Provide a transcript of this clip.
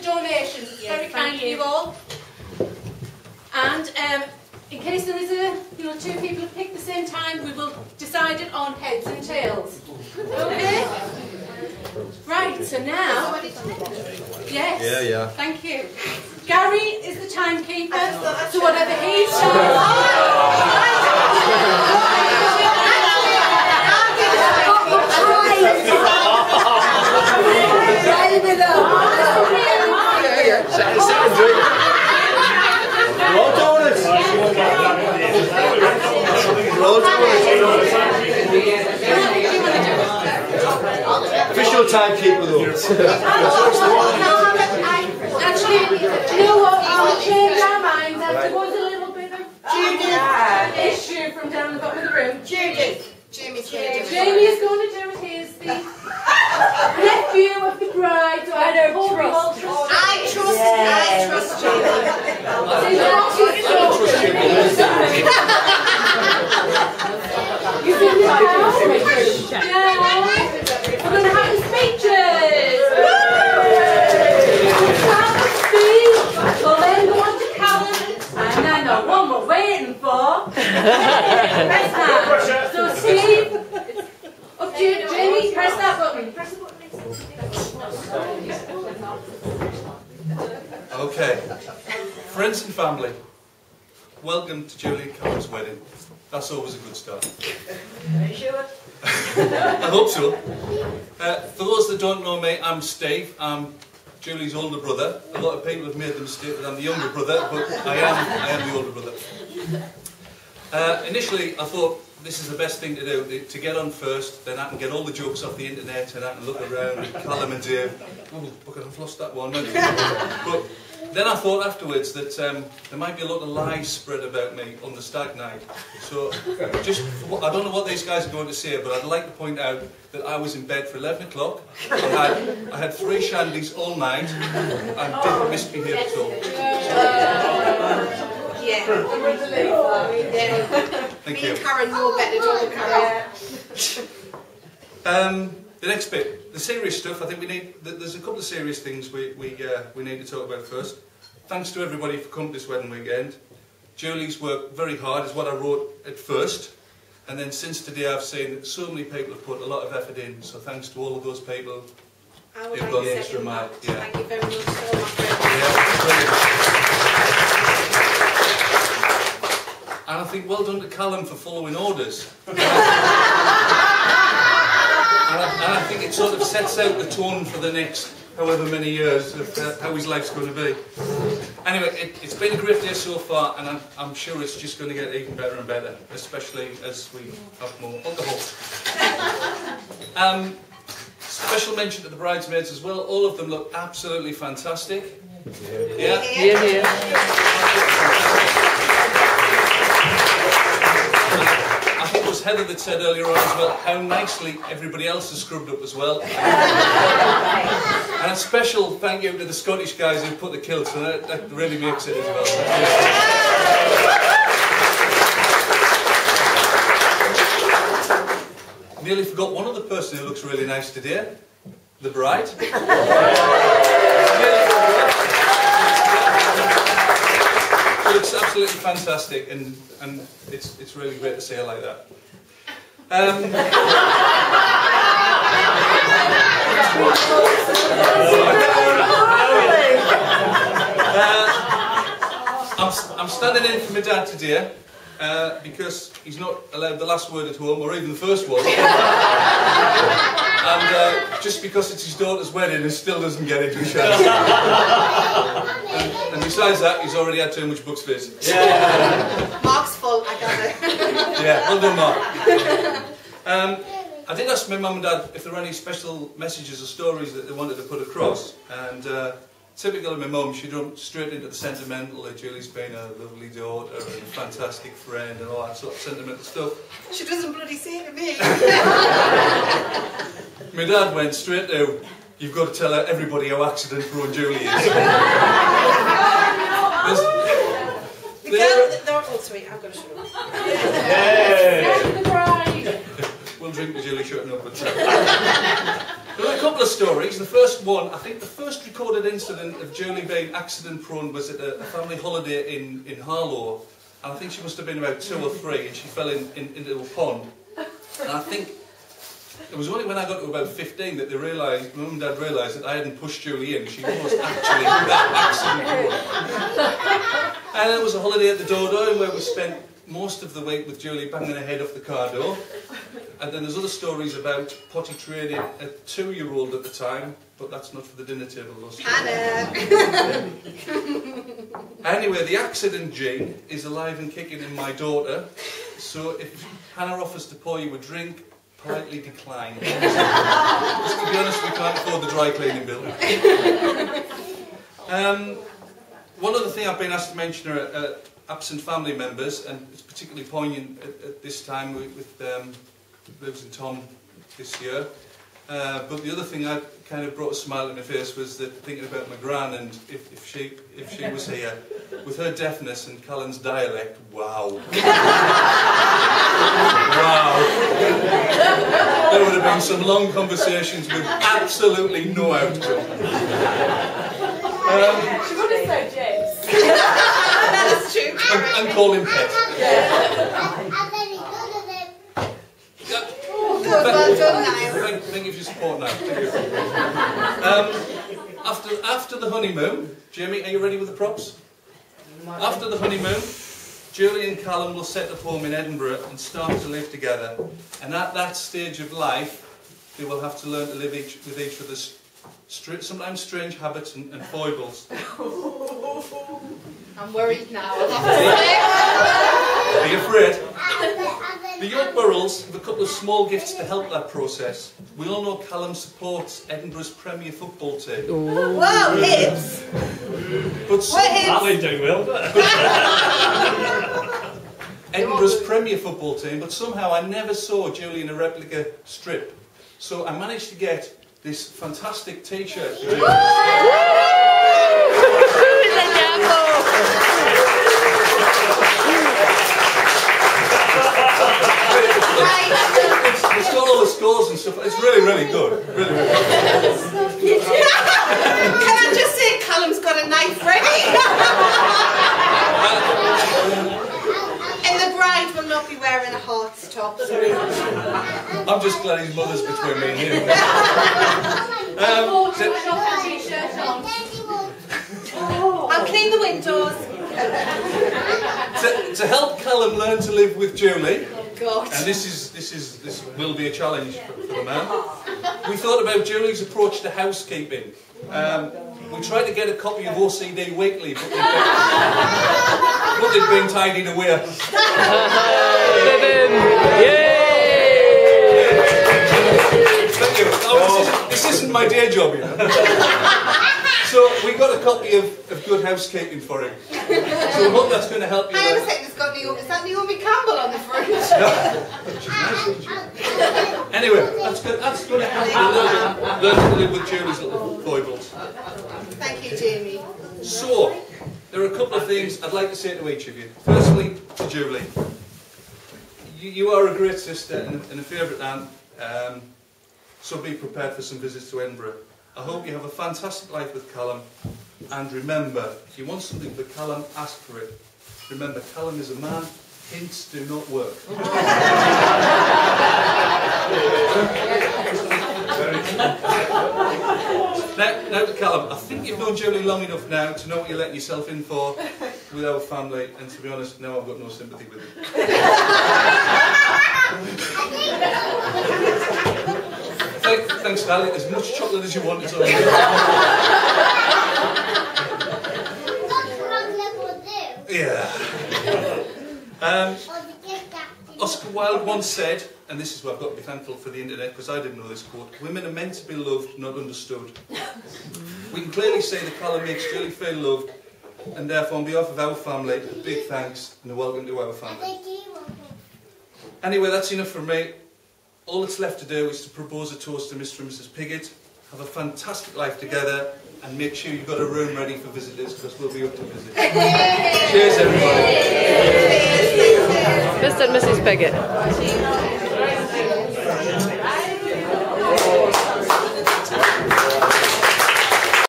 donations. It's very kind of you all. And in case there is two people who pick the same time, we will decide it on heads and tails. Okay? Right, so now... Yes. Yeah. Thank you. Gary is the timekeeper, so whatever he says... Official timekeeper though. Actually, do you know what? I'll change our minds as there was a little bit of issue from down the bottom of the room. Jamie is going to do it. Jamie is going to do it. He is the nephew of the bride, so I don't trust. I trust Jamie. You can do it. Yeah. We're going to have the speeches. We'll then go on to Callum, and then the one we're waiting for. Press that. So Steve, up to you, Jamie. Press that button. Press the button. Okay, friends and family, welcome to Julie and Callum's wedding. That's always a good start. Are you sure? I hope so. For those that don't know me, I'm Steve. I'm Julie's older brother. A lot of people have made the mistake that I'm the younger brother, but I am the older brother. Initially, I thought this is the best thing to do, to get on first, then I can get all the jokes off the internet and I can look around at Callum and Dave. Oh, look, I've lost that one. But then I thought afterwards that there might be a lot of lies spread about me on the stag night. So, I don't know what these guys are going to say, but I'd like to point out that I was in bed for 11 o'clock. I had 3 shandies all night and didn't misbehave at all. Yeah. Thank Me you. and Karen know better, don't we, Karen? The next bit, the serious stuff. I think there's a couple of serious things we need to talk about first. Thanks to everybody for coming this wedding weekend. Julie's worked very hard, is what I wrote at first, and then since today I've seen that so many people have put a lot of effort in. So thanks to all of those people who've gone the extra mile. Yeah. Thank you very much so much. And I think well done to Callum for following orders. And I think it sort of sets out the tone for the next however many years of how his life's going to be. Anyway, it's been a great day so far, and I'm sure it's just going to get even better and better, especially as we have more alcohol. Special mention to the bridesmaids as well. All of them look absolutely fantastic. Yeah. I think it was Heather that said earlier on as well how nicely everybody else has scrubbed up as well. And a special thank you to the Scottish guys who put the kilts, and that really makes it as well. Nearly forgot one other person who looks really nice today, the bride. She looks absolutely fantastic, and it's really great to see her like that. I'm standing in for my dad today because he's not allowed the last word at home, or even the first one. And just because it's his daughter's wedding, he still doesn't get it. And besides that, he's already had too much books fizz. Yeah. Mark's full, I got it. Yeah, well done, Mark. I did ask my mum and dad if there were any special messages or stories that they wanted to put across, and typical of my mum, she jumped straight into the sentimental, that Julie's been a lovely daughter and a fantastic friend and all that sort of sentimental stuff. She doesn't bloody say it to me. My dad went straight to, you've got to tell everybody how accident-prone Julie is. They're all sweet, I've got to shut up. We'll drink the Julie shutting up. There are a couple of stories. The first one, I think the first recorded incident of Julie being accident prone was at a family holiday in Harlow. And I think she must have been about 2 or 3 and she fell into a pond. And I think it was only when I got to about 15 that they realised, Mum and Dad realised that I hadn't pushed Julie in. She was actually that accident prone. And it was a holiday at the Dodo where we spent most of the week with Julie banging her head off the car door. And then there's other stories about potty training a 2-year-old at the time, but that's not for the dinner table. Hannah! Anyway, the accident gene is alive and kicking in my daughter, so if Hannah offers to pour you a drink, politely decline. Just to be honest, we can't afford the dry cleaning bill. One other thing I've been asked to mention are absent family members, and it's particularly poignant at this time with Liz and Tom this year. But the other thing that kind of brought a smile on my face was that thinking about my gran, and if she was here, with her deafness and Callum's dialect, wow. Wow. There would have been some long conversations with absolutely no outcome. She would have said yes. That's true. And call him Pet. Well done, Niall. Thank you for your support now. Thank you. After the honeymoon, Jamie, are you ready with the props? After the honeymoon, Julie and Callum will set up home in Edinburgh and start to live together. And at that stage of life, they will have to learn to live with each other's sometimes strange habits and foibles. I'm worried now. Be afraid. The York Burrells have a couple of small gifts to help that process. We all know Callum supports Edinburgh's Premier football team. Whoa, hips! But That doing well, Edinburgh's Premier football team, but somehow I never saw Julie in a replica strip. So I managed to get this fantastic t-shirt. It's got all the scores and stuff. It's really, really good. Really, really good. Can I just say Callum's got a knife ready? And the bride will not be wearing a heart's top. I'm just glad his mother's between me and him. I'll clean the windows. To help Callum learn to live with Julie, God. and this will be a challenge for the man. We thought about Julie's approach to housekeeping. We tried to get a copy of OCD Weekly, but they've been tidied away. Thank you. Oh, this isn't my day job, you know. So we got a copy of Good Housekeeping for him. So I hope that's going to help you. Hang on a second, it's got Naomi. Is that Naomi Campbell on the front? Anyway, that's going to help you learn to live with Julie's little foibles. Thank you, Jamie. So, there are a couple of things I'd like to say to each of you. Firstly, to Julie. You are a great sister and a favourite aunt, so be prepared for some visits to Edinburgh. I hope you have a fantastic life with Callum, and remember, if you want something for Callum, ask for it. Remember, Callum is a man, hints do not work. Now to Callum, I think you've known Julie long enough now to know what you're letting yourself in for with our family, and to be honest, now I've got no sympathy with it. Thanks, darling. As much chocolate as you want, it's all right. Yeah. Oscar Wilde once said, and this is where I've got to be thankful for the internet because I didn't know this quote, women are meant to be loved, not understood. We can clearly say that Callum makes Julie feel loved, and therefore on behalf of our family, a big thanks and a welcome to our family. Anyway, that's enough from me. All that's left to do is to propose a toast to Mr. and Mrs. Pigott. Have a fantastic life together, and make sure you've got a room ready for visitors because we'll be up to visit. Cheers, everybody. Mr. and Mrs. Pigott.